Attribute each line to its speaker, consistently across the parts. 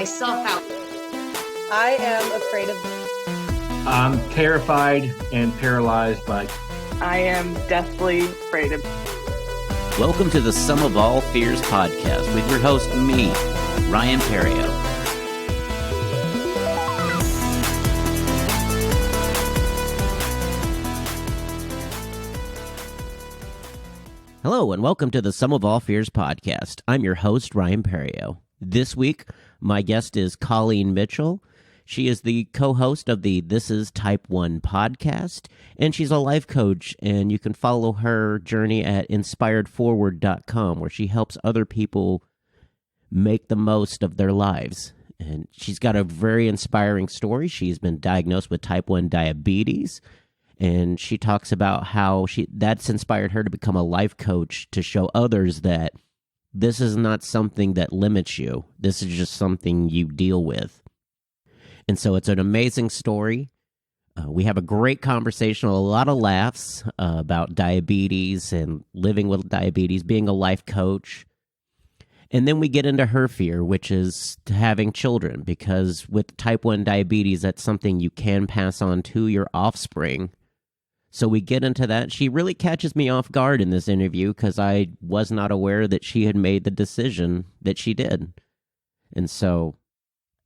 Speaker 1: myself out.
Speaker 2: I am afraid of...
Speaker 3: I'm terrified and paralyzed by...
Speaker 4: I am deathly afraid of...
Speaker 5: Welcome to the Sum of All Fears podcast with your host, me, Ryan Perrio. Hello, and welcome to the Sum of All Fears podcast. I'm your host, Ryan Perrio. This week, my guest is Colleen Mitchell. She is the co-host of the This Is Type 1 podcast, and she's a life coach, and you can follow her journey at inspiredforward.com, where she helps other people make the most of their lives. And she's got a very inspiring story. She's been diagnosed with type 1 diabetes, and she talks about how that's inspired her to become a life coach to show others that this is not something that limits you. This is just something you deal with. And so it's an amazing story. We have a great conversation, a lot of laughs about diabetes and living with diabetes, being a life coach. And then we get into her fear, which is having children, because with type 1 diabetes, that's something you can pass on to your offspring. So we get into that. She really catches me off guard in this interview because I was not aware that she had made the decision that she did. And so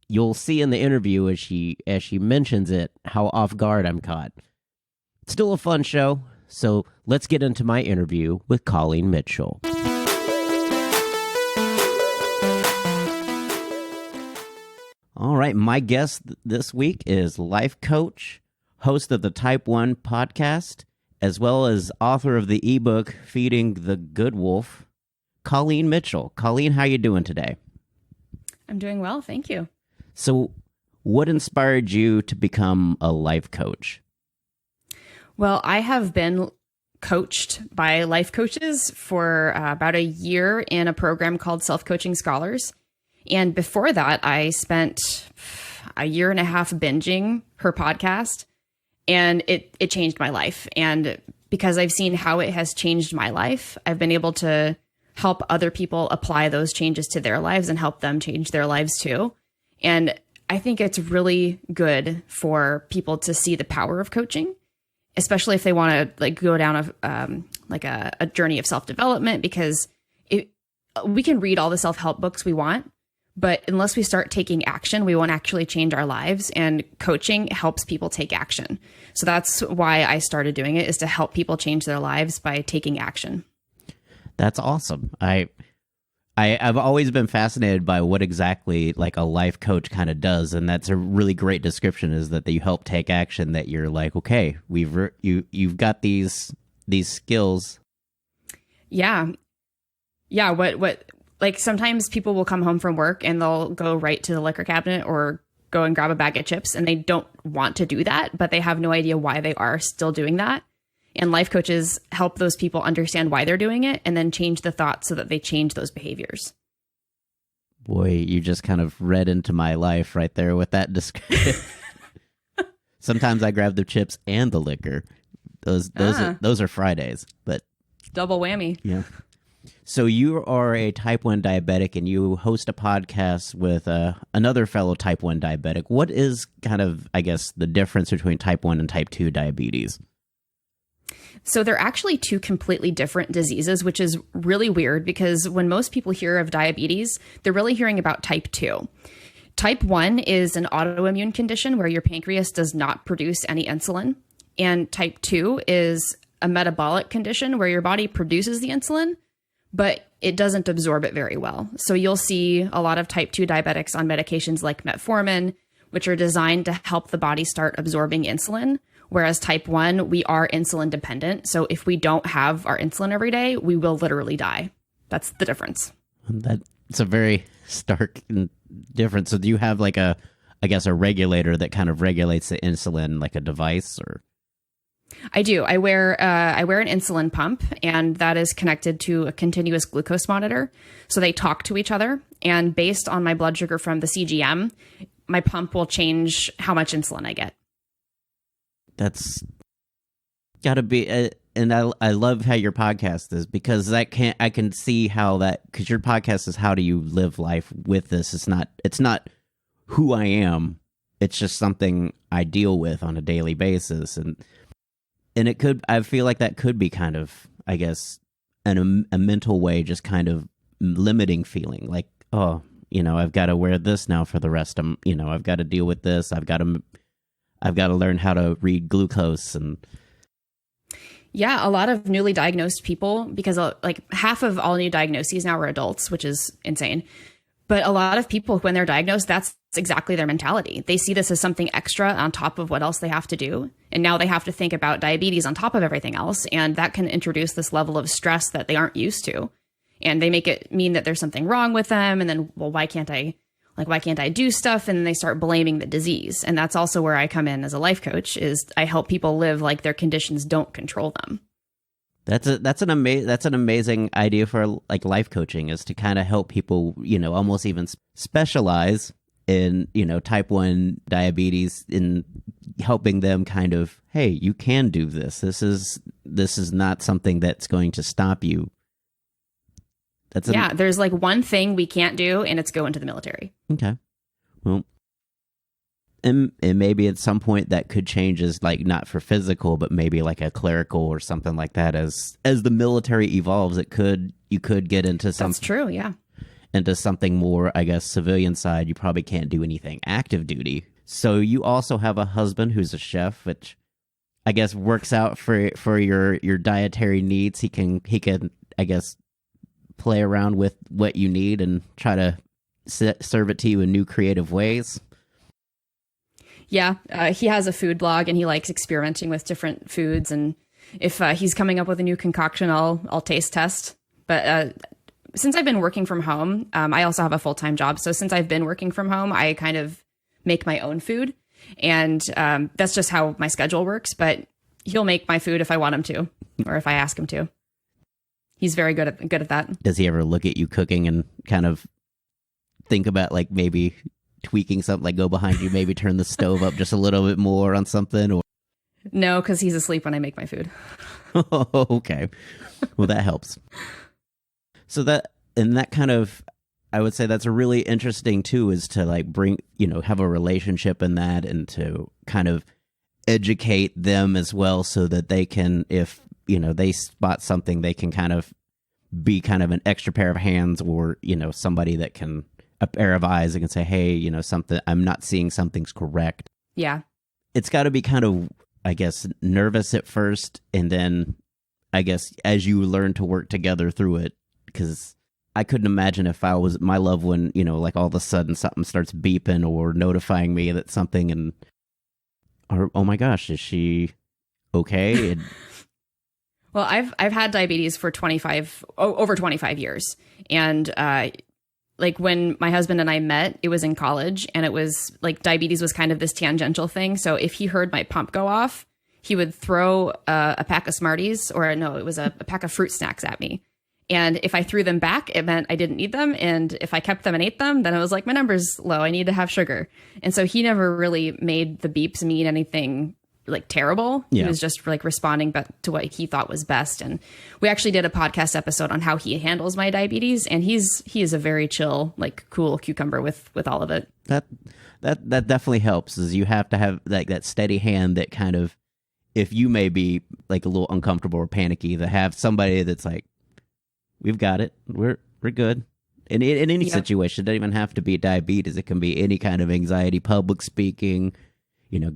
Speaker 5: you'll see in the interview as she mentions it, how off guard I'm caught. It's still a fun show, so let's get into my interview with Colleen Mitchell. All right, my guest this week is life coach, host of the Type 1 podcast, as well as author of the ebook Feeding the Good Wolf, Colleen Mitchell. Colleen, how you doing today?
Speaker 6: I'm doing well, thank you.
Speaker 5: So what inspired you to become a life coach?
Speaker 6: Well, I have been coached by life coaches for about a year in a program called Self-Coaching Scholars. And before that, I spent a year and a half binging her podcast, and it changed my life. And because I've seen how it has changed my life, I've been able to help other people apply those changes to their lives and help them change their lives too. And I think it's really good for people to see the power of coaching, especially if they want to go down a journey of self-development, because we can read all the self-help books we want, but unless we start taking action, we won't actually change our lives. And coaching helps people take action. So that's why I started doing it, is to help people change their lives by taking action.
Speaker 5: That's awesome. I've always been fascinated by what exactly like a life coach kind of does, and that's a really great description. Is that you help take action. That you're like, okay, you've got these skills. Yeah.
Speaker 6: What like sometimes people will come home from work and they'll go right to the liquor cabinet or go and grab a bag of chips, and they don't want to do that, but they have no idea why they are still doing that. And life coaches help those people understand why they're doing it and then change the thoughts so that they change those behaviors.
Speaker 5: Boy, you just kind of read into my life right there with that description. Sometimes I grab the chips and the liquor. Those are Fridays, but
Speaker 6: double whammy.
Speaker 5: Yeah. So you are a type 1 diabetic, and you host a podcast with another fellow type 1 diabetic. What is kind of, I guess, the difference between type 1 and type 2 diabetes?
Speaker 6: So they're actually two completely different diseases, which is really weird because when most people hear of diabetes, they're really hearing about type 2. Type 1 is an autoimmune condition where your pancreas does not produce any insulin. And type 2 is a metabolic condition where your body produces the insulin, but it doesn't absorb it very well. So you'll see a lot of type 2 diabetics on medications like metformin, which are designed to help the body start absorbing insulin. Whereas type 1, we are insulin dependent. So if we don't have our insulin every day, we will literally die. That's the difference.
Speaker 5: That's a very stark difference. So do you have like a regulator that kind of regulates the insulin, like a device, or?
Speaker 6: I do. I wear an insulin pump, and that is connected to a continuous glucose monitor. So they talk to each other, and based on my blood sugar from the CGM, my pump will change how much insulin I get.
Speaker 5: That's got to be, and I love how your podcast is, because I can see how that, because your podcast is how do you live life with this. It's not who I am. It's just something I deal with on a daily basis. And it could, I feel like that could be kind of, I guess, a mental way, just kind of limiting feeling like, oh, I've got to wear this now for the rest of, I've got to deal with this. I've got to learn how to read glucose. And
Speaker 6: yeah, a lot of newly diagnosed people, because like half of all new diagnoses now are adults, which is insane. But a lot of people, when they're diagnosed, that's exactly their mentality. They see this as something extra on top of what else they have to do. And now they have to think about diabetes on top of everything else. And that can introduce this level of stress that they aren't used to. And they make it mean that there's something wrong with them. And then, well, why can't I do stuff? And then they start blaming the disease. And that's also where I come in as a life coach, is I help people live like their conditions don't control them.
Speaker 5: That's an amazing idea for like life coaching, is to kind of help people, almost even specialize in, type 1 diabetes, in helping them kind of, hey, you can do this. This is not something that's going to stop you.
Speaker 6: There's like one thing we can't do, and it's go into the military. Okay.
Speaker 5: Well, and maybe at some point that could change, as like not for physical, but maybe like a clerical or something like that. As the military evolves, you could get into something.
Speaker 6: That's true. Yeah.
Speaker 5: Into something more, I guess, civilian side. You probably can't do anything active duty. So you also have a husband who's a chef, which I guess works out for your dietary needs. He can I guess play around with what you need and try to serve it to you in new creative ways.
Speaker 6: Yeah, he has a food blog, and he likes experimenting with different foods. And if he's coming up with a new concoction, I'll taste test. But since I've been working from home, I also have a full-time job. So since I've been working from home, I kind of make my own food. And that's just how my schedule works. But he'll make my food if I want him to, or if I ask him to. He's very good at that.
Speaker 5: Does he ever look at you cooking and kind of think about like maybe tweaking something, like go behind you, maybe turn the stove up just a little bit more on something? Or
Speaker 6: no, because he's asleep when I make my food.
Speaker 5: Okay. Well, that helps. So that kind of, I would say that's a really interesting too, is to like bring, have a relationship in that, and to kind of educate them as well, so that they can, if, they spot something, they can kind of be kind of an extra pair of hands, or, somebody that can, a pair of eyes that can say, hey, something, I'm not seeing something's correct.
Speaker 6: Yeah. It's
Speaker 5: got to be kind of, I guess, nervous at first. And then I guess as you learn to work together through it, because I couldn't imagine if I was my loved one, like all of a sudden something starts beeping or notifying me that something, or, oh my gosh, is she okay?
Speaker 6: Well, I've had diabetes for over 25 years. And like when my husband and I met, it was in college, and it was like diabetes was kind of this tangential thing. So if he heard my pump go off, he would throw a pack of Smarties, or no, it was a pack of fruit snacks at me. And if I threw them back, it meant I didn't need them. And if I kept them and ate them, then it was like, my number's low, I need to have sugar. And so he never really made the beeps mean anything like terrible. Yeah. He was just like responding to what he thought was best. And we actually did a podcast episode on how he handles my diabetes, and he is a very chill, like cool cucumber with all of it.
Speaker 5: That definitely helps, is you have to have like that steady hand that kind of, if you may be like a little uncomfortable or panicky, to have somebody that's like, we've got it, we're good. In any situation, it doesn't even have to be diabetes. It can be any kind of anxiety, public speaking,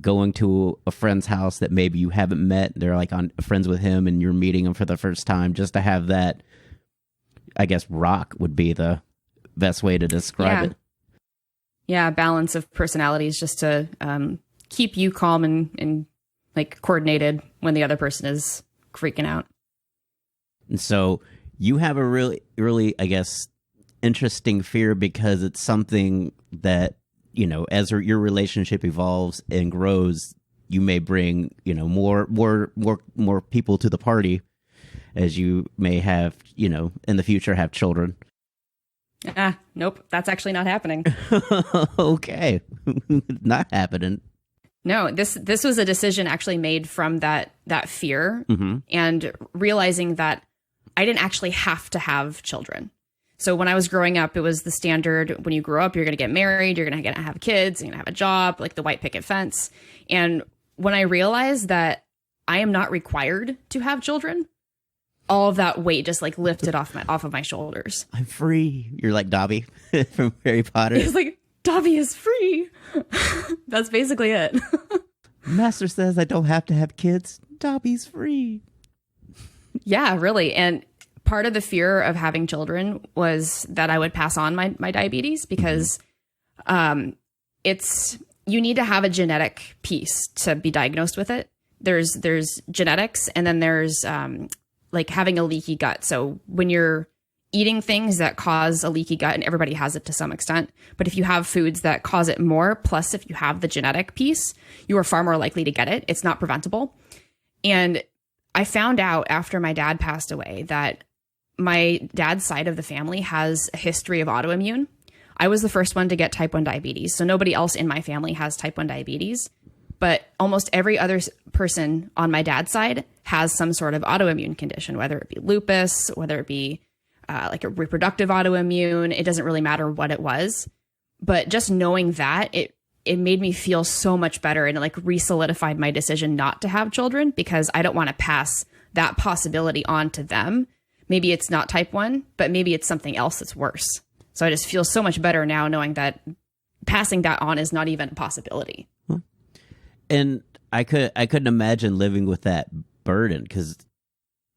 Speaker 5: going to a friend's house that maybe you haven't met. They're like friends with him, and you're meeting him for the first time. Just to have that, I guess, rock would be the best way to describe it.
Speaker 6: Yeah, balance of personalities, just to keep you calm and like coordinated when the other person is freaking out.
Speaker 5: And so you have a really, really, I guess, interesting fear, because it's something that, as your relationship evolves and grows, you may bring, more people to the party, as you may have, in the future have children.
Speaker 6: Nope, that's actually not happening.
Speaker 5: Okay. Not happening.
Speaker 6: No, this was a decision actually made from that fear, mm-hmm. and realizing that I didn't actually have to have children. So when I was growing up, it was the standard, when you grow up, you're going to get married, you're going to have kids, you're going to have a job, like the white picket fence. And when I realized that I am not required to have children, all of that weight just like lifted off of my shoulders.
Speaker 5: I'm free. You're like Dobby from Harry Potter.
Speaker 6: It's like, Dobby is free. That's basically it.
Speaker 5: Master says I don't have to have kids. Dobby's free.
Speaker 6: Yeah, really. And part of the fear of having children was that I would pass on my diabetes, because you need to have a genetic piece to be diagnosed with it. There's genetics, and then there's like having a leaky gut. So when you're eating things that cause a leaky gut, and everybody has it to some extent, but if you have foods that cause it more, plus if you have the genetic piece, you are far more likely to get it. It's not preventable. And I found out after my dad passed away that my dad's side of the family has a history of autoimmune. I was the first one to get type 1 diabetes. So nobody else in my family has type 1 diabetes, but almost every other person on my dad's side has some sort of autoimmune condition, whether it be lupus, whether it be like a reproductive autoimmune. It doesn't really matter what it was. But just knowing that, it made me feel so much better, and it like re-solidified my decision not to have children, because I don't want to pass that possibility on to them. Maybe it's not type 1, but maybe it's something else that's worse. So I just feel so much better now knowing that passing that on is not even a possibility.
Speaker 5: And I couldn't imagine living with that burden, because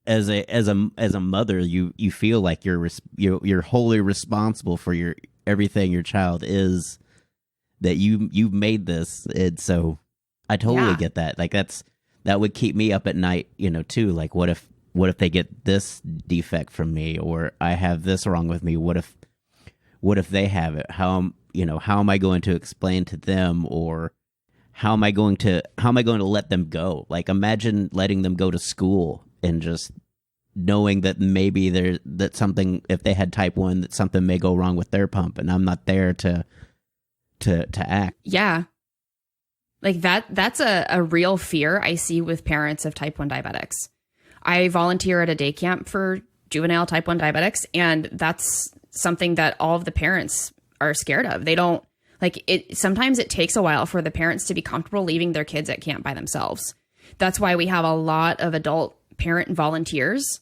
Speaker 5: as a mother, you feel like you're wholly responsible for everything your child is, that you've made this. And so I totally get that. Like that would keep me up at night, too. Like what if they get this defect from me, or I have this wrong with me? What if they have it? How am I going to explain to them, or how am I going to let them go? Like imagine letting them go to school and just knowing that maybe that something, if they had type 1, that something may go wrong with their pump, and I'm not there to act.
Speaker 6: Yeah. Like that's a real fear I see with parents of type 1 diabetics. I volunteer at a day camp for juvenile type 1 diabetics, and that's something that all of the parents are scared of. They don't like it. Sometimes it takes a while for the parents to be comfortable leaving their kids at camp by themselves. That's why we have a lot of adult parent volunteers,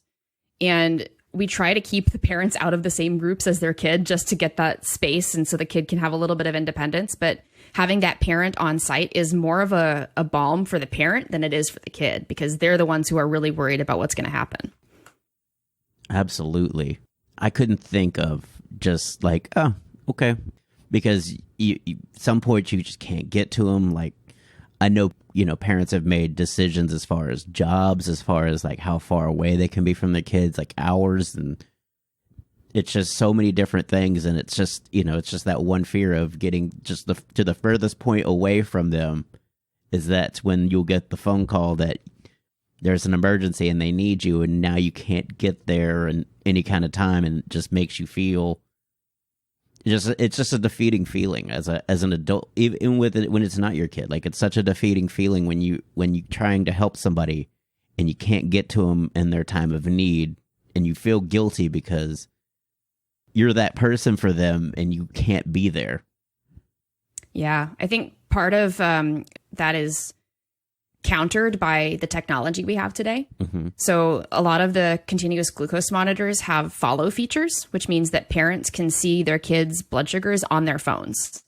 Speaker 6: and we try to keep the parents out of the same groups as their kid, just to get that space, and so the kid can have a little bit of independence. But having that parent on site is more of a balm for the parent than it is for the kid, because they're the ones who are really worried about what's going to happen.
Speaker 5: Absolutely. I couldn't think of just like, oh, okay. Because some points you just can't get to them. Like, I know, parents have made decisions as far as jobs, as far as like how far away they can be from their kids, like hours, and it's just so many different things. And it's just, it's just that one fear of getting just to the furthest point away from them, is that's when you'll get the phone call that there's an emergency and they need you, and now you can't get there in any kind of time, and it just makes you feel it's just a defeating feeling as an adult, even with it when it's not your kid. Like, it's such a defeating feeling when you trying to help somebody and you can't get to them in their time of need, and you feel guilty because you're that person for them and you can't be there. Yeah,
Speaker 6: I think part of that is countered by the technology we have today. Mm-hmm. So a lot of the continuous glucose monitors have follow features, which means that parents can see their kids' blood sugars on their phones.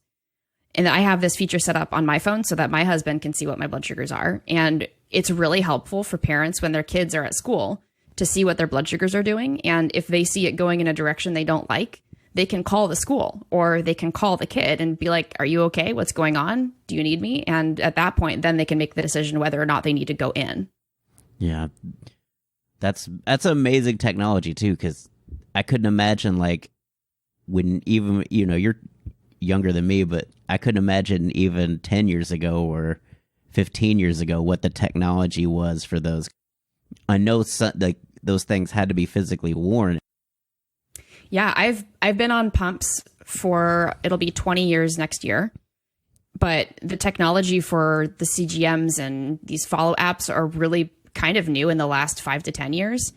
Speaker 6: And I have this feature set up on my phone so that my husband can see what my blood sugars are. And it's really helpful for parents when their kids are at school to see what their blood sugars are doing. And if they see it going in a direction they don't like, they can call the school, or they can call the kid and be like, are you okay? What's going on? Do you need me? And at that point, then they can make the decision whether or not they need to go in.
Speaker 5: Yeah. That's amazing technology too, because I couldn't imagine, like, when even, you're younger than me, but I couldn't imagine even 10 years ago or 15 years ago what the technology was for those. I know those things had to be physically worn.
Speaker 6: Yeah, I've been on pumps for, it'll be 20 years next year, but the technology for the CGMs and these follow apps are really kind of new in the last 5 to 10 years.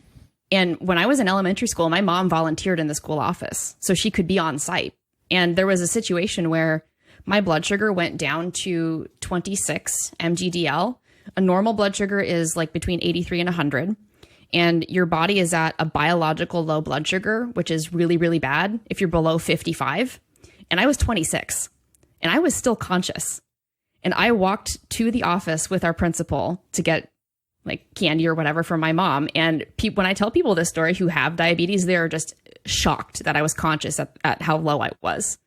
Speaker 6: And when I was in elementary school, my mom volunteered in the school office so she could be on site. And there was a situation where my blood sugar went down to 26 mgdl. A normal blood sugar is like between 83 and 100. And your body is at a biological low blood sugar, which is really, really bad if you're below 55. And I was 26 and I was still conscious. And I walked to the office with our principal to get like candy or whatever from my mom. And when I tell people this story who have diabetes, they're just shocked that I was conscious at how low I was.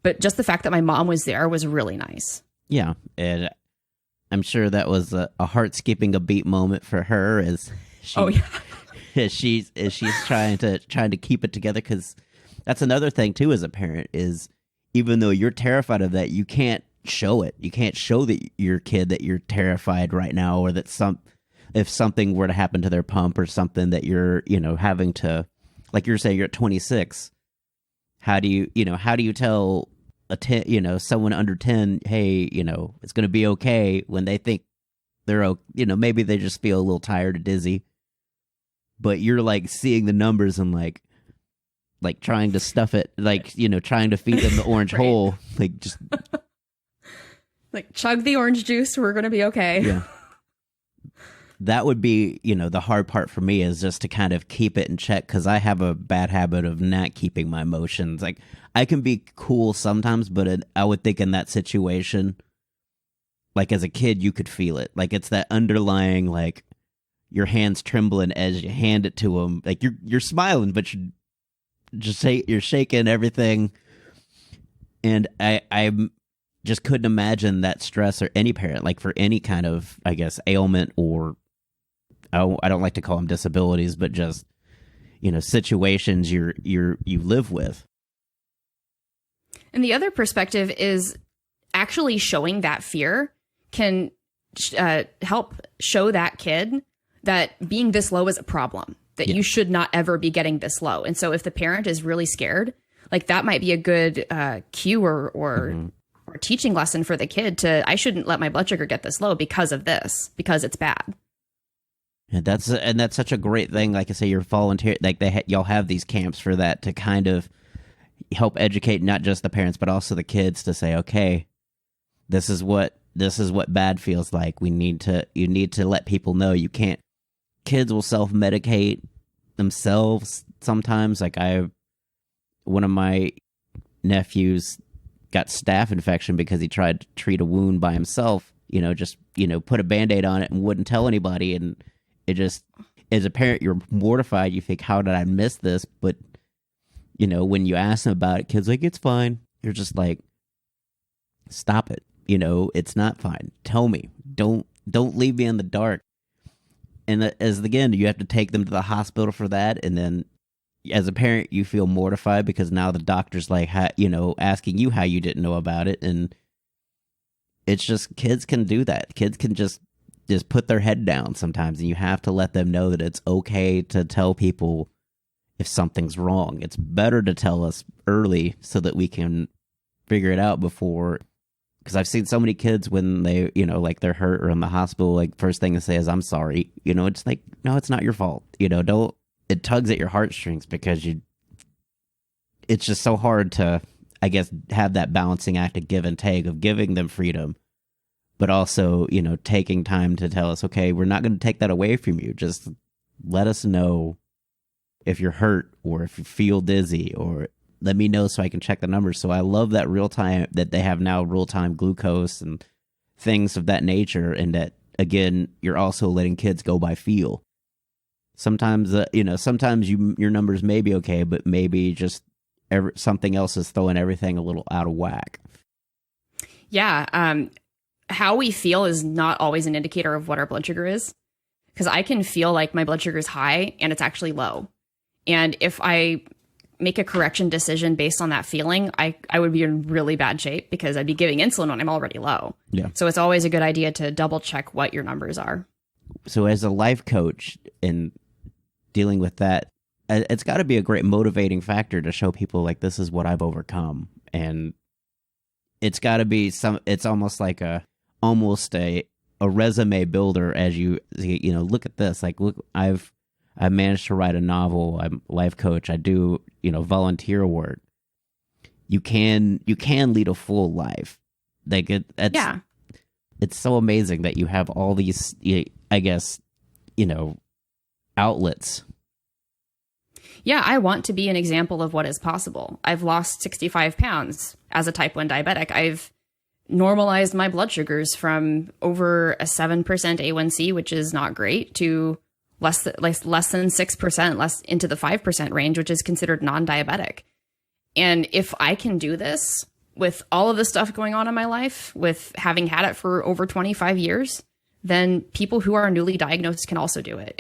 Speaker 6: But just the fact that my mom was there was really nice.
Speaker 5: Yeah. And I'm sure that was a heart skipping a beat moment for her as she, as she's trying to keep it together. Because that's another thing too, as a parent, is even though you're terrified of that, you can't show it. You can't show that your kid that you're terrified right now, or that if something were to happen to their pump or something that you're, having to, like you're saying, you're at 26. How do you tell someone under 10, hey, it's going to be okay, when they think they're, maybe they just feel a little tired or dizzy, but you're like seeing the numbers and like trying to stuff it, trying to feed them the orange
Speaker 6: Right.
Speaker 5: hole, like just
Speaker 6: like chug the orange juice. We're going to be okay.
Speaker 5: Yeah. That would be, the hard part for me, is just to kind of keep it in check, because I have a bad habit of not keeping my emotions. Like, I can be cool sometimes, but I would think in that situation, like as a kid, you could feel it. Like it's that underlying, like your hands trembling as you hand it to them. Like you're smiling, but you're shaking everything. And I just couldn't imagine that stress, or any parent, like for any kind of, I guess, ailment, or I don't like to call them disabilities, but just, situations you live with.
Speaker 6: And the other perspective is actually showing that fear can help show that kid that being this low is a problem, that you should not ever be getting this low. And so if the parent is really scared, like that might be a good cue or teaching lesson for the kid I shouldn't let my blood sugar get this low because of this, because it's bad.
Speaker 5: And that's such a great thing. Like I say, you're volunteer, like y'all have these camps for that, to kind of help educate not just the parents but also the kids, to say, okay, this is what bad feels like. You need to let people know you can't. Kids will self-medicate themselves sometimes. Like one of my nephews got staph infection because he tried to treat a wound by himself, put a Band-Aid on it and wouldn't tell anybody. And it just, as a parent, you're mortified. You think, how did I miss this? But, when you ask them about it, kids like, it's fine. You're just like, stop it. It's not fine. Tell me. Don't leave me in the dark. And again, you have to take them to the hospital for that. And then as a parent, you feel mortified because now the doctor's like, asking you how you didn't know about it. And it's just, kids can do that. Kids can just put their head down sometimes. And you have to let them know that it's okay to tell people if something's wrong. It's better to tell us early so that we can figure it out before. Because I've seen so many kids when they, like they're hurt or in the hospital, like first thing to say is, I'm sorry. It's like, no, it's not your fault. Don't, it tugs at your heartstrings because it's just so hard to, I guess, have that balancing act of give and take, of giving them freedom, but also, taking time to tell us, okay, we're not going to take that away from you. Just let us know if you're hurt or if you feel dizzy, or let me know so I can check the numbers. So I love that real time, that they have now real time glucose and things of that nature. And that, again, you're also letting kids go by feel. Sometimes, sometimes your numbers may be okay, but maybe just something else is throwing everything a little out of whack.
Speaker 6: Yeah. How we feel is not always an indicator of what our blood sugar is, because I can feel like my blood sugar is high and it's actually low. And if I make a correction decision based on that feeling, I would be in really bad shape because I'd be giving insulin when I'm already low. Yeah. So it's always a good idea to double check what your numbers are.
Speaker 5: So as a life coach in dealing with that, it's got to be a great motivating factor to show people, like, this is what I've overcome. And it's got to be it's almost like a resume builder as you look at this, like, look, I managed to write a novel. I'm a life coach. I do, volunteer work. You can lead a full life. Like it's so amazing that you have all these, I guess, outlets.
Speaker 6: Yeah, I want to be an example of what is possible. I've lost 65 pounds as a type 1 diabetic. I've normalized my blood sugars from over a 7% A1C, which is not great, to less than 6%, less into the 5% range, which is considered non-diabetic. And if I can do this with all of the stuff going on in my life, with having had it for over 25 years, then people who are newly diagnosed can also do it.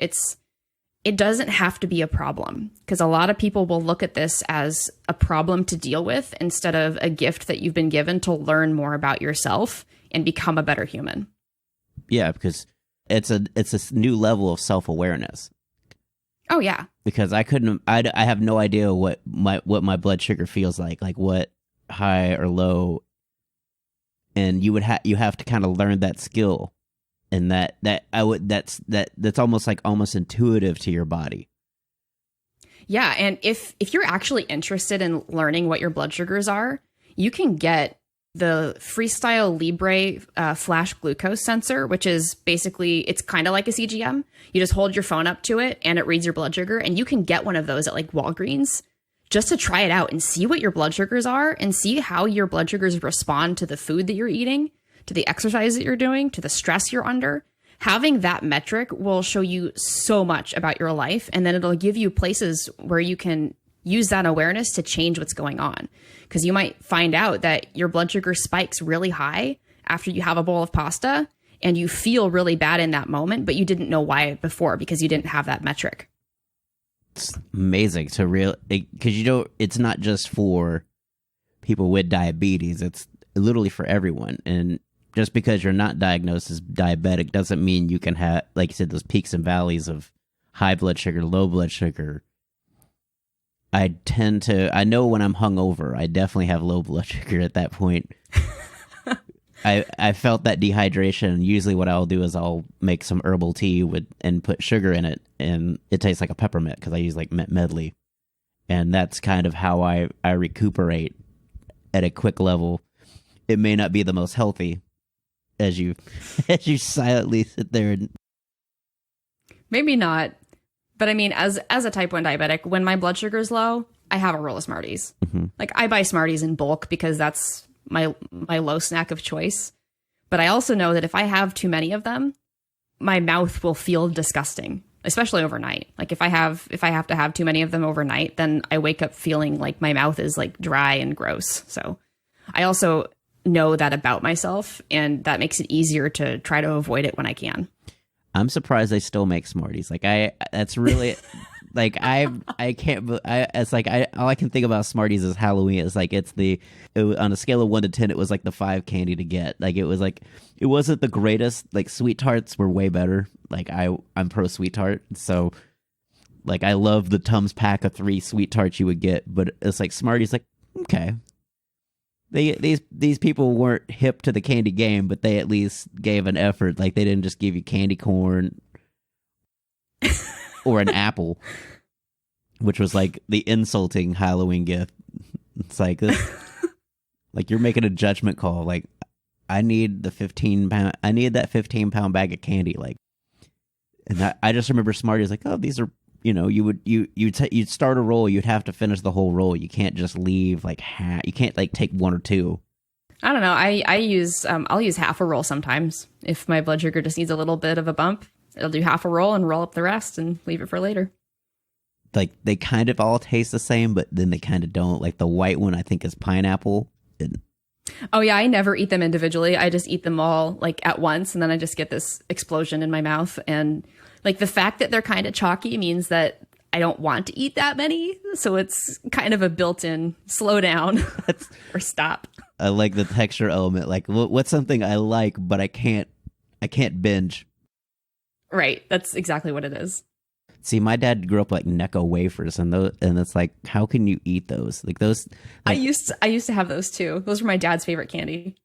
Speaker 6: It doesn't have to be a problem, because a lot of people will look at this as a problem to deal with instead of a gift that you've been given to learn more about yourself and become a better human.
Speaker 5: Yeah, because it's a new level of self-awareness.
Speaker 6: Oh yeah.
Speaker 5: Because I have no idea what my blood sugar feels like what high or low, and you have to kind of learn that skill. And that's almost intuitive to your body.
Speaker 6: Yeah, and if you're actually interested in learning what your blood sugars are, you can get the Freestyle Libre flash glucose sensor, which is basically, it's kind of like a CGM. You just hold your phone up to it and it reads your blood sugar, and you can get one of those at like Walgreens just to try it out and see what your blood sugars are and see how your blood sugars respond to the food that you're eating, to the exercise that you're doing, to the stress you're under. Having that metric will show you so much about your life, and then it'll give you places where you can use that awareness to change what's going on. Because you might find out that your blood sugar spikes really high after you have a bowl of pasta, and you feel really bad in that moment, but you didn't know why before because you didn't have that metric.
Speaker 5: It's amazing to because it's not just for people with diabetes. It's literally for everyone. And just because you're not diagnosed as diabetic doesn't mean you can have, like you said, those peaks and valleys of high blood sugar, low blood sugar. I know when I'm hungover, I definitely have low blood sugar at that point. I felt that dehydration. Usually what I'll do is I'll make some herbal tea and put sugar in it, and it tastes like a peppermint because I use like mint medley. And that's kind of how I recuperate at a quick level. It may not be the most healthy, as you silently sit there and
Speaker 6: maybe not, but I mean, as a type 1 diabetic, when my blood sugar is low, I have a roll of Smarties. Mm-hmm. Like I buy Smarties in bulk because that's my low snack of choice. But I also know that if I have too many of them, my mouth will feel disgusting, especially overnight. Like if I have to have too many of them overnight, then I wake up feeling like my mouth is like dry and gross. So I also know that about myself, and that makes it easier to try to avoid it when I can.
Speaker 5: I'm surprised they still make Smarties. Like that's really like I can't. It's like all I can think about Smarties is Halloween. It's like on a scale of 1 to 10, it was like the 5 candy to get. Like it wasn't the greatest. Like Sweet Tarts were way better. Like I'm pro Sweet Tart, so like I love the Tums pack of 3 Sweet Tarts you would get, but it's like Smarties. Like okay. These people weren't hip to the candy game, but they at least gave an effort. Like they didn't just give you candy corn or an apple, which was like the insulting Halloween gift. It's like like you're making a judgment call. Like I need that 15 pound bag of candy. Like, and I just remember Smarties like, oh, these are. You'd start a roll, you'd have to finish the whole roll. You can't just leave like you can't like take 1 or 2.
Speaker 6: I don't know. I'll use half a roll sometimes if my blood sugar just needs a little bit of a bump. I'll do half a roll and roll up the rest and leave it for later.
Speaker 5: Like they kind of all taste the same, but then they kind of don't. Like the white one, I think, is pineapple.
Speaker 6: Oh yeah, I never eat them individually. I just eat them all like at once, and then I just get this explosion in my mouth. And like the fact that they're kind of chalky means that I don't want to eat that many. So it's kind of a built-in slow down or stop.
Speaker 5: I like the texture element. Like what's something I like, but I can't binge.
Speaker 6: Right. That's exactly what it is.
Speaker 5: See, my dad grew up like Necco wafers, and it's like, how can you eat those? Like those. Like,
Speaker 6: I used to have those too. Those were my dad's favorite candy.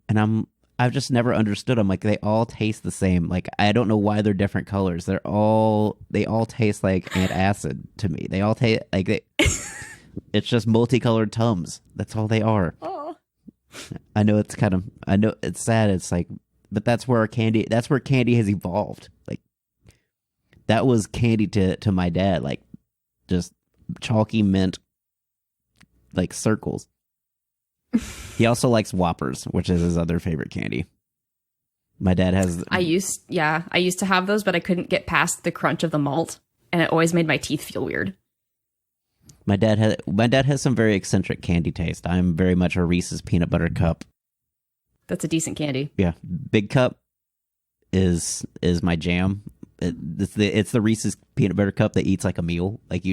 Speaker 5: And I've just never understood them. Like, they all taste the same. Like, I don't know why they're different colors. They all taste like antacid to me. They all taste like it's just multicolored Tums. That's all they are.
Speaker 6: Oh.
Speaker 5: I know it's sad. It's like, but that's where candy has evolved. Like, that was candy to my dad, like just chalky mint, like circles. He also likes Whoppers, which is his other favorite candy. My dad has.
Speaker 6: I used to have those, but I couldn't get past the crunch of the malt, and it always made my teeth feel weird.
Speaker 5: My dad has some very eccentric candy taste. I'm very much a Reese's peanut butter cup. That's
Speaker 6: a decent candy.
Speaker 5: Yeah, Big Cup is my jam. It's the Reese's peanut butter cup that eats like a meal. Like,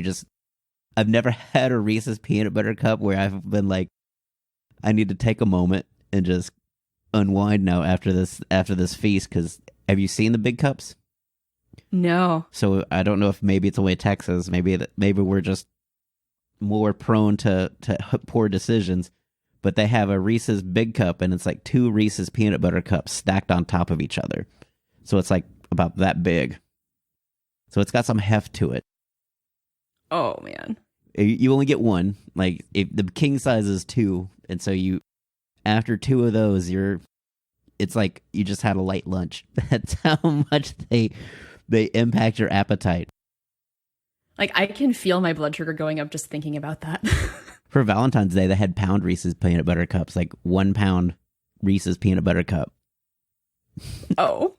Speaker 5: I've never had a Reese's peanut butter cup where I've been like, I need to take a moment and just unwind now after this feast. Because have you seen the Big Cups?
Speaker 6: No.
Speaker 5: So I don't know if maybe it's only Texas. Maybe we're just more prone to poor decisions. But they have a Reese's Big Cup, and it's like 2 Reese's peanut butter cups stacked on top of each other. So it's like about that big. So it's got some heft to it.
Speaker 6: Oh, man.
Speaker 5: You only get one. Like, if the king size is 2, and so after 2 of those, it's like you just had a light lunch. That's how much they impact your appetite.
Speaker 6: Like, I can feel my blood sugar going up just thinking about that.
Speaker 5: For Valentine's Day, they had pound Reese's peanut butter cups, like 1 pound Reese's peanut butter cup.
Speaker 6: Oh.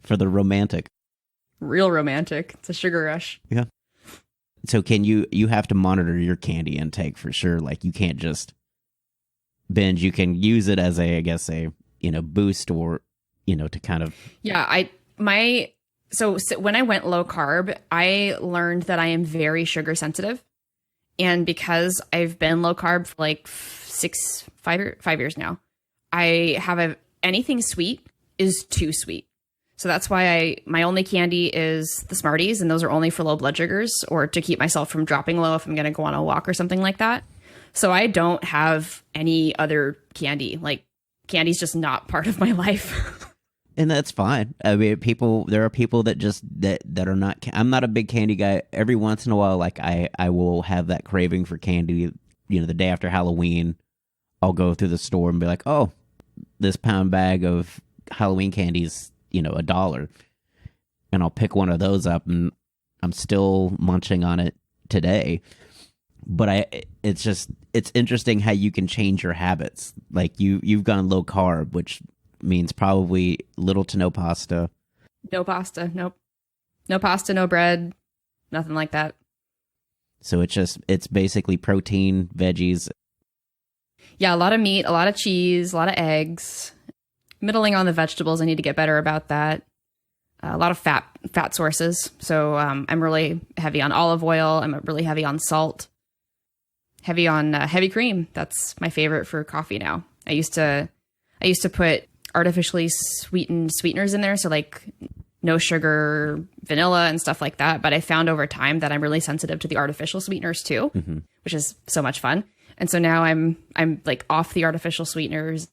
Speaker 5: For the romantic.
Speaker 6: Real romantic. It's a sugar rush.
Speaker 5: Yeah. So you have to monitor your candy intake for sure. Like, you can't just binge. You can use it as a boost, or, to kind of.
Speaker 6: Yeah. So when I went low carb, I learned that I am very sugar sensitive. And because I've been low carb for like 5 years now, I have anything sweet is too sweet. So that's why my only candy is the Smarties, and those are only for low blood sugars or to keep myself from dropping low if I'm going to go on a walk or something like that. So I don't have any other candy. Like, candy's just not part of my life.
Speaker 5: And that's fine. I mean, there are people that just that are not. I'm not a big candy guy. Every once in a while, like I will have that craving for candy. The day after Halloween, I'll go through the store and be like, oh, this pound bag of Halloween candy's $1, and I'll pick one of those up, and I'm still munching on it today. But it's interesting how you can change your habits. Like, you've gone low carb, which means probably little to no pasta.
Speaker 6: No pasta. Nope. No pasta, no bread, nothing like that.
Speaker 5: So it's basically protein, veggies.
Speaker 6: Yeah, a lot of meat, a lot of cheese, a lot of eggs. Middling on the vegetables. I need to get better about that. A lot of fat sources. So I'm really heavy on olive oil. I'm really heavy on salt. Heavy on heavy cream. That's my favorite for coffee now. I used to put artificially sweetened sweeteners in there, so like no sugar, vanilla, and stuff like that. But I found over time that I'm really sensitive to the artificial sweeteners too, which is so much fun. And so now I'm like off the artificial sweeteners.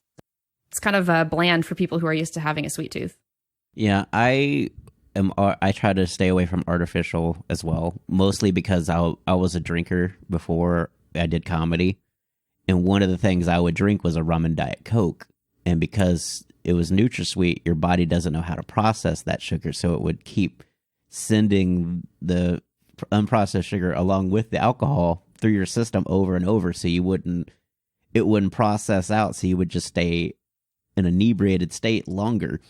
Speaker 6: It's kind of bland for people who are used to having a sweet tooth.
Speaker 5: Yeah, I try to stay away from artificial as well, mostly because I was a drinker before I did comedy, and one of the things I would drink was a rum and Diet Coke, and because it was NutraSweet, your body doesn't know how to process that sugar, so it would keep sending the unprocessed sugar along with the alcohol through your system over and over, so it wouldn't process out, so you would just stay in an inebriated state longer.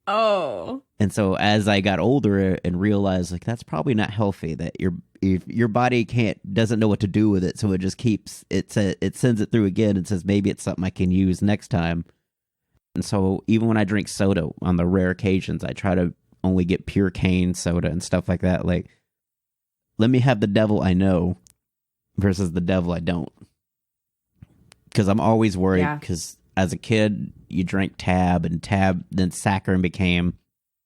Speaker 6: Oh.
Speaker 5: And so as I got older and realized, like, that's probably not healthy, that your body doesn't know what to do with it, so it just it sends it through again and says maybe it's something I can use next time. And so even when I drink soda on the rare occasions, I try to only get pure cane soda and stuff like that. Like, let me have the devil I know versus the devil I don't. Because I'm always worried, because as a kid, you drank Tab, and then saccharin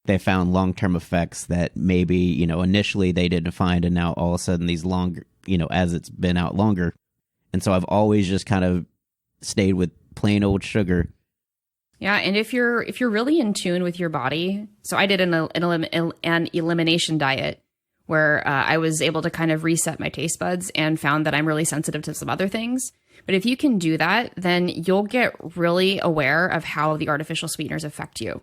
Speaker 5: they found long-term effects that maybe, initially they didn't find, and now all of a sudden these longer, as it's been out longer. And so I've always just kind of stayed with plain old sugar.
Speaker 6: Yeah, and if you're really in tune with your body, so I did an elimination diet where I was able to kind of reset my taste buds and found that I'm really sensitive to some other things. But if you can do that, then you'll get really aware of how the artificial sweeteners affect you.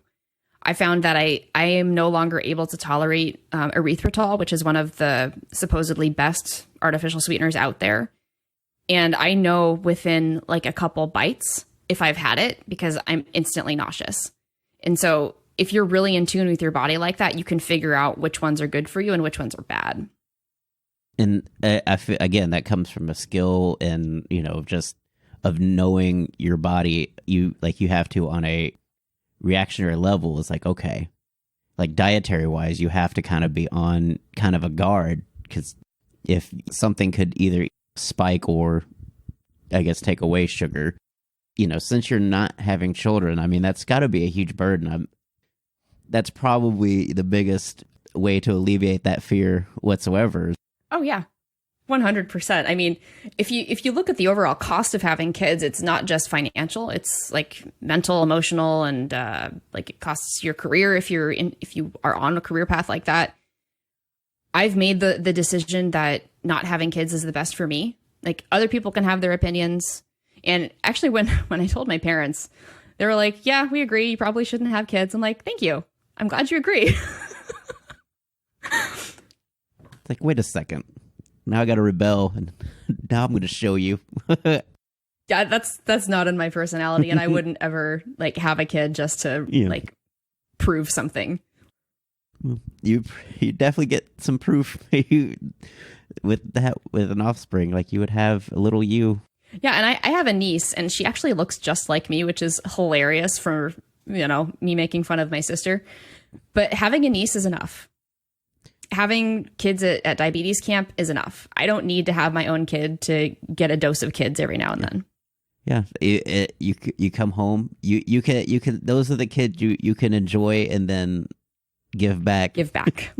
Speaker 6: I found that I am no longer able to tolerate erythritol, which is one of the supposedly best artificial sweeteners out there. And I know within like a couple bites if I've had it because I'm instantly nauseous. And so if you're really in tune with your body like that, you can figure out which ones are good for you and which ones are bad.
Speaker 5: And I feel, again, that comes from a skill and, just of knowing your body. You have to on a reactionary level. It's like, okay, like dietary wise, you have to kind of be on kind of a guard because if something could either spike or I guess take away sugar, since you're not having children, I mean, that's got to be a huge burden. That's probably the biggest way to alleviate that fear whatsoever.
Speaker 6: Oh, yeah. 100%. I mean, if you look at the overall cost of having kids, it's not just financial. It's like mental, emotional, and like it costs your career if you are on a career path like that. I've made the decision that not having kids is the best for me. Like other people can have their opinions. And actually, when I told my parents, they were like, "Yeah, we agree. You probably shouldn't have kids." I'm like, "Thank you. I'm glad you agree."
Speaker 5: It's like, wait a second. Now I got to rebel, and now I'm going to show you.
Speaker 6: Yeah, that's not in my personality, and I wouldn't ever like have a kid just to like prove something.
Speaker 5: You definitely get some proof with an offspring. Like you would have a little you.
Speaker 6: Yeah, and I have a niece, and she actually looks just like me, which is hilarious for me making fun of my sister. But having a niece is enough. Having kids at diabetes camp is enough. I don't need to have my own kid to get a dose of kids every now and then.
Speaker 5: Yeah, you come home. You can. Those are the kids you can enjoy and then give back.
Speaker 6: Give back.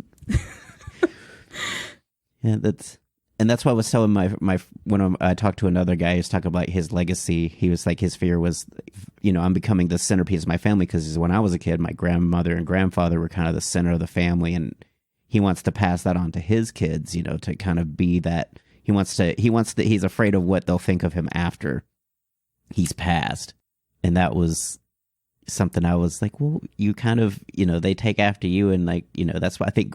Speaker 5: Yeah, that's why I was telling my when I talked to another guy, he was talking about his legacy. He was like, his fear was, I'm becoming the centerpiece of my family because when I was a kid, my grandmother and grandfather were kind of the center of the family, and he wants to pass that on to his kids, to kind of be that. He's afraid of what they'll think of him after he's passed. And that was something I was like, well, you kind of, they take after you. And like, that's why I think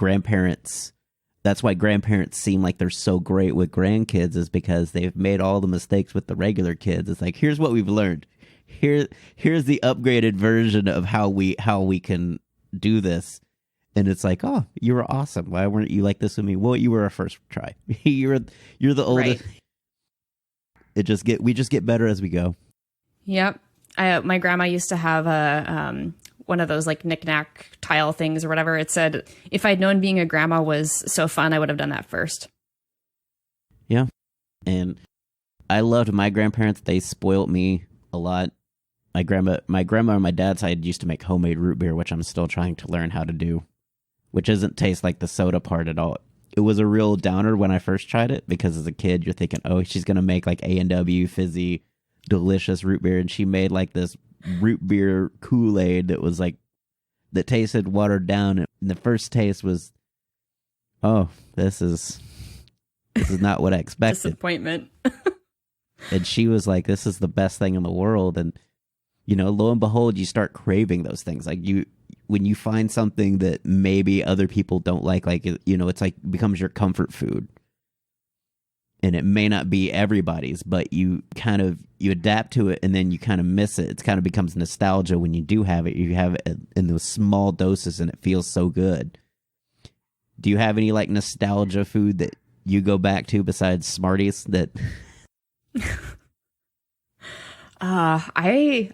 Speaker 5: that's why grandparents seem like they're so great with grandkids, is because they've made all the mistakes with the regular kids. It's like, here's what we've learned. Here's the upgraded version of how we can do this. And it's like, oh, you were awesome. Why weren't you like this with me? Well, you were our first try. You're the oldest. Right. We just get better as we go.
Speaker 6: Yep. My grandma used to have a one of those like knick-knack tile things or whatever. It said, if I'd known being a grandma was so fun, I would have done that first.
Speaker 5: Yeah. And I loved my grandparents. They spoiled me a lot. My grandma on my dad's side used to make homemade root beer, which I'm still trying to learn how to do, which doesn't taste like the soda part at all. It was a real downer when I first tried it because as a kid, you're thinking, oh, she's going to make like A&W fizzy, delicious root beer. And she made like this root beer Kool-Aid that tasted watered down. And the first taste was, oh, this is not what I expected.
Speaker 6: Disappointment.
Speaker 5: And she was like, this is the best thing in the world. And, lo and behold, you start craving those things. Like when you find something that maybe other people don't like, it's like becomes your comfort food. And it may not be everybody's, but you adapt to it and then you kind of miss it. It kind of becomes nostalgia when you do have it. You have it in those small doses and it feels so good. Do you have any like nostalgia food that you go back to besides Smarties that...
Speaker 6: I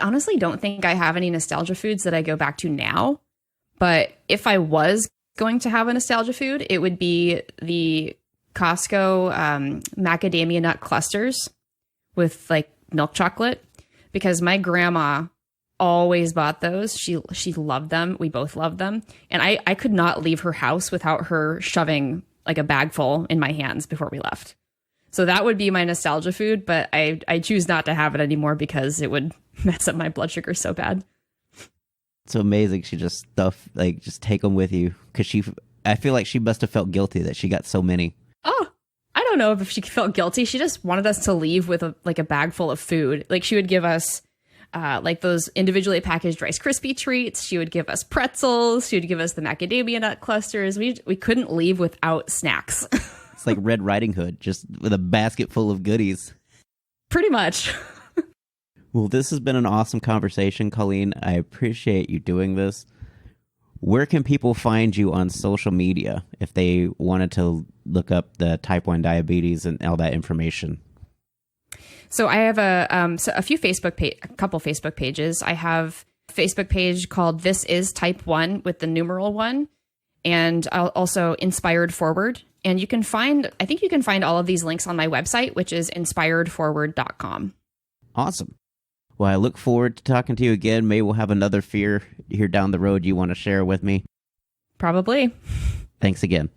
Speaker 6: honestly don't think I have any nostalgia foods that I go back to now. But if I was going to have a nostalgia food, it would be the Costco macadamia nut clusters with like milk chocolate, because my grandma always bought those. She loved them. We both loved them. And I could not leave her house without her shoving like a bag full in my hands before we left. So that would be my nostalgia food, but I choose not to have it anymore because it would mess up my blood sugar so bad.
Speaker 5: It's amazing. She just just take them with you because I feel like she must have felt guilty that she got so many.
Speaker 6: Oh, I don't know if she felt guilty. She just wanted us to leave with a bag full of food. Like she would give us those individually packaged Rice Krispie treats. She would give us pretzels. She would give us the macadamia nut clusters. We couldn't leave without snacks.
Speaker 5: It's like Red Riding Hood, just with a basket full of goodies.
Speaker 6: Pretty much.
Speaker 5: Well, this has been an awesome conversation, Colleen. I appreciate you doing this. Where can people find you on social media if they wanted to look up the type 1 diabetes and all that information?
Speaker 6: So I have a couple Facebook pages. I have a Facebook page called This Is Type 1 with the numeral 1, and also Inspired Forward. And I think you can find all of these links on my website, which is inspiredforward.com.
Speaker 5: Awesome. Well, I look forward to talking to you again. Maybe we'll have another fear here down the road you want to share with me.
Speaker 6: Probably.
Speaker 5: Thanks again.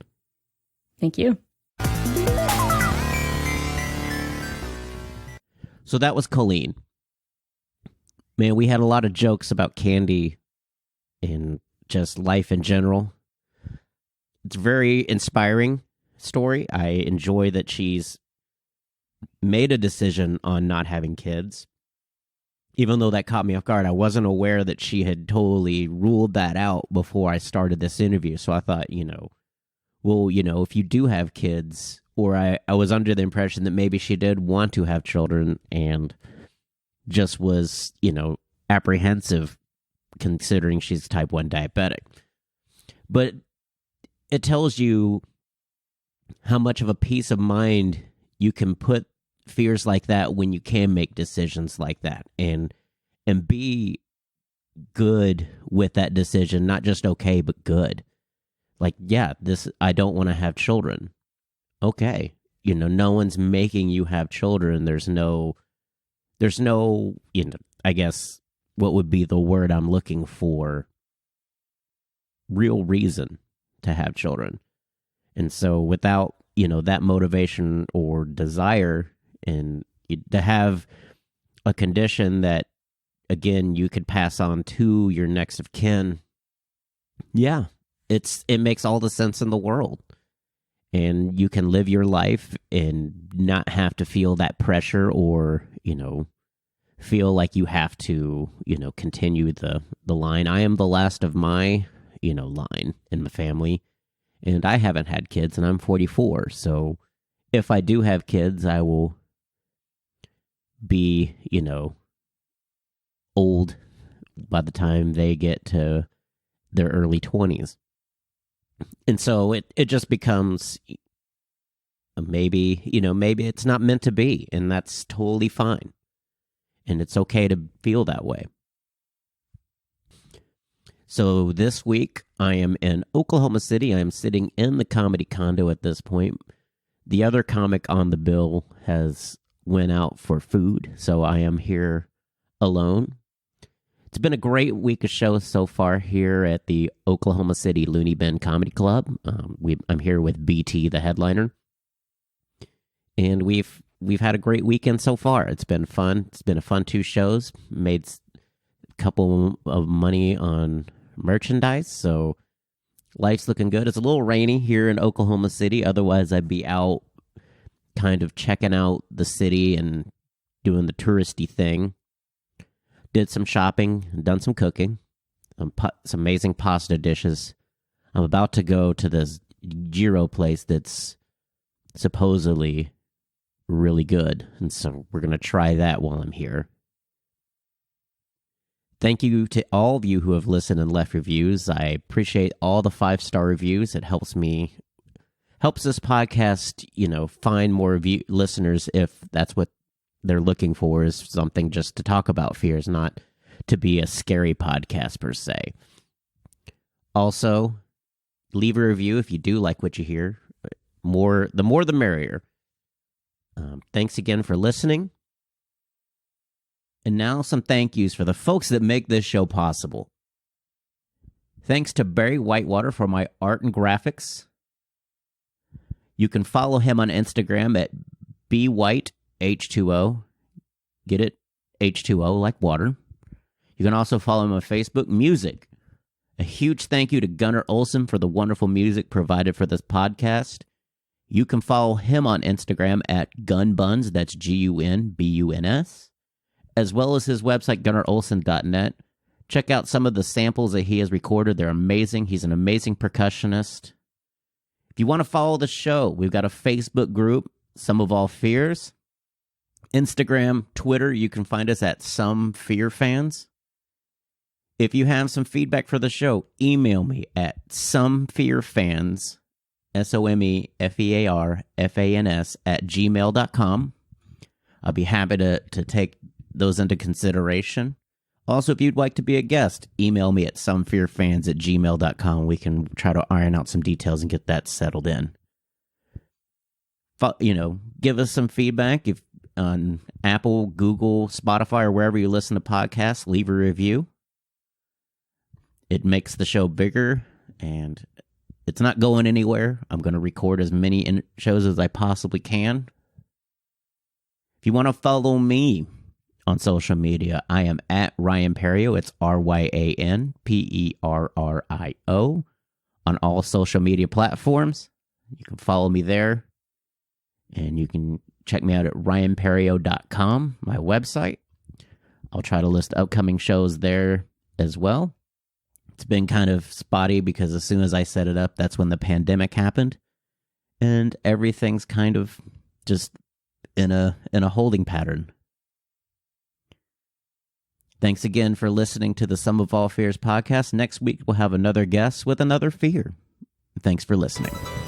Speaker 6: Thank you.
Speaker 5: So that was Colleen. Man, we had a lot of jokes about candy and just life in general. It's a very inspiring story. I enjoy that she's made a decision on not having kids. Even though that caught me off guard, I wasn't aware that she had totally ruled that out before I started this interview. So I thought, if you do have kids, or I was under the impression that maybe she did want to have children and just was, apprehensive considering she's type 1 diabetic. But it tells you how much of a peace of mind you can put fears like that when you can make decisions like that and be good with that decision, not just okay, but good. Like, yeah, I don't want to have children. Okay. No one's making you have children. There's no, I guess what would be the word I'm looking for? Real reason to have children. And so without, that motivation or desire, and to have a condition that, again, you could pass on to your next of kin, yeah, it makes all the sense in the world. And you can live your life and not have to feel that pressure or, feel like you have to, continue the line. I am the last of my, line in my family, and I haven't had kids, and I'm 44. So if I do have kids, I will be, old by the time they get to their early 20s. And so it just becomes maybe it's not meant to be, and that's totally fine. And it's okay to feel that way. So this week I am in Oklahoma City. I am sitting in the comedy condo at this point. The other comic on the bill has went out for food, so I am here alone. It's been a great week of shows so far here at the Oklahoma City Looney Bin Comedy Club. I'm here with BT, the headliner, and we've had a great weekend so far. It's been fun. It's been a fun 2 shows. Made a couple of money on merchandise, so life's looking good. It's a little rainy here in Oklahoma City. Otherwise, I'd be out kind of checking out the city and doing the touristy thing. Did some shopping, done some cooking, some amazing pasta dishes. I'm about to go to this gyro place that's supposedly really good, and so we're going to try that while I'm here. Thank you to all of you who have listened and left reviews. I appreciate all the 5-star reviews. It helps this podcast, find more listeners if that's what they're looking for, is something just to talk about fears, not to be a scary podcast per se. Also, leave a review if you do like what you hear. The more the merrier. Thanks again for listening. And now some thank yous for the folks that make this show possible. Thanks to Barry Whitewater for my art and graphics. You can follow him on Instagram at bwhiteh2o. Get it? H2O like water. You can also follow him on Facebook, Music. A huge thank you to Gunnar Olsen for the wonderful music provided for this podcast. You can follow him on Instagram at gunbuns, that's GUNBUNS, as well as his website, gunnarolsen.net. Check out some of the samples that he has recorded. They're amazing. He's an amazing percussionist. If you want to follow the show, we've got a Facebook group, Some of All Fears. Instagram, Twitter, you can find us at Some Fear Fans. If you have some feedback for the show, email me at somefearfans, SOMEFEARFANS @gmail.com. I'll be happy to take those into consideration. Also, if you'd like to be a guest, email me at somefearfans@gmail.com. We can try to iron out some details and get that settled in. Give us some feedback. If on Apple, Google, Spotify, or wherever you listen to podcasts, leave a review. It makes the show bigger, and it's not going anywhere. I'm going to record as many shows as I possibly can. If you want to follow me on social media, I am at Ryan Perio. It's RyanPerrio on all social media platforms. You can follow me there, and you can check me out at ryanperio.com, my website. I'll try to list upcoming shows there as well. It's been kind of spotty because as soon as I set it up, that's when the pandemic happened. And everything's kind of just in a holding pattern. Thanks again for listening to the Sum of All Fears podcast. Next week, we'll have another guest with another fear. Thanks for listening.